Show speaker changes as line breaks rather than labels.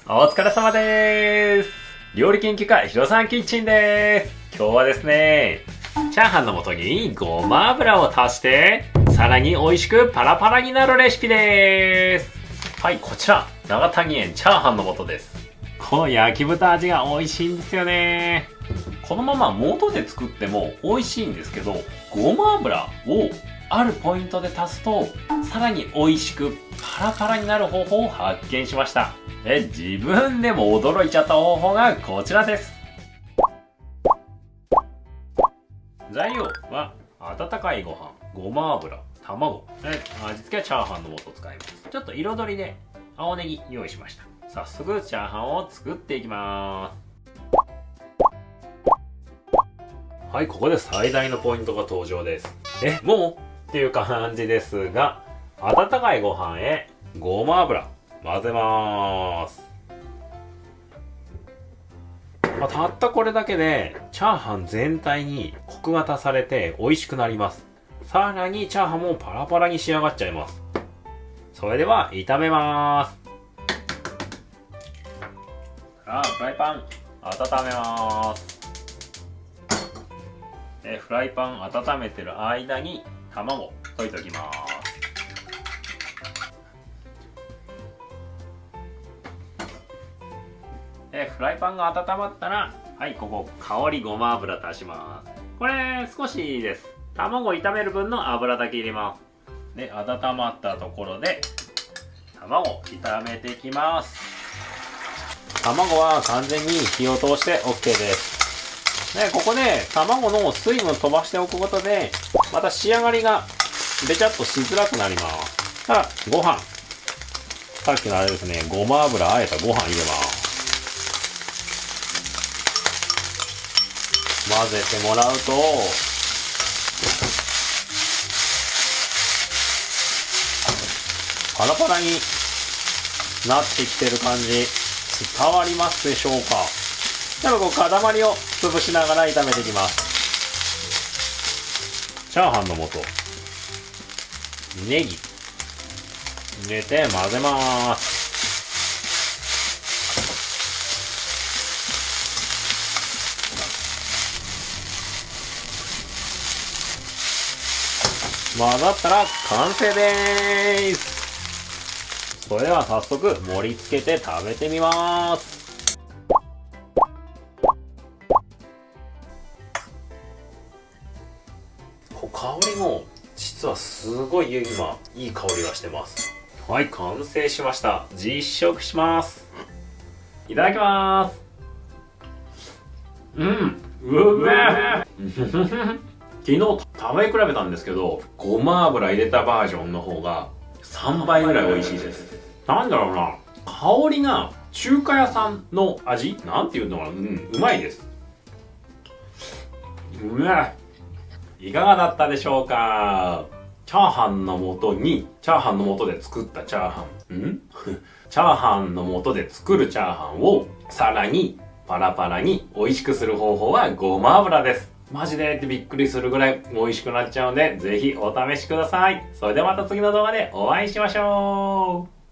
お疲れ様です。料理研究家ひろさんキッチンです。今日はですね、チャーハンの素にごま油を足してさらに美味しくパラパラになるレシピです。はい、こちら長谷園チャーハンの素です。この焼き豚味が美味しいんですよね。このまま元で作っても美味しいんですけど、ごま油をあるポイントで足すとさらに美味しくパラパラになる方法を発見しました。自分でも驚いちゃった方法がこちらです。材料は温かいご飯、ごま油、卵、味付けはチャーハンの素を使います。ちょっと彩りで青ネギ用意しました。早速チャーハンを作っていきます。はい、ここで最大のポイントが登場です。もうっていう感じですが、温かいご飯へごま油混ぜます。たったこれだけでチャーハン全体にコクが足されて美味しくなります。さらにチャーハンもパラパラに仕上がっちゃいます。それでは炒めます。フライパン温めます。フライパン温めてる間に卵溶いておきます。フライパンが温まったら、はい、ここ香りごま油足します。これ少しです。卵炒める分の油だけ入れます。で、温まったところで卵炒めていきます。卵は完全に火を通して OK です。で、ここで卵の水分を飛ばしておくことでまた仕上がりがべちゃっとしづらくなります。さあ、ご飯、さっきのあれですね、ごま油あえたご飯入れます。混ぜてもらうとパラパラになってきてる感じ伝わりますでしょうか。ではこう塊を潰しながら炒めていきます。チャーハンの素、ネギ入れて混ぜます。混ざったら完成でーす。それでは早速盛り付けて食べてみます。香りも実はすごい今いい香りがしてます。はい、完成しました。実食します。いただきます。うめえ昨日食べ比べたんですけど、ごま油入れたバージョンの方が3倍ぐらい美味しいです。なんだろうな、香りが中華屋さんの味なんていうのかな、うまいです。うめえ。いかがだったでしょうか。チャーハンの素にチャーハンの素で作ったチャーハンチャーハンの素で作るチャーハンをさらにパラパラに美味しくする方法はごま油です。マジでってびっくりするぐらい美味しくなっちゃうんで、ぜひお試しください。それではまた次の動画でお会いしましょう。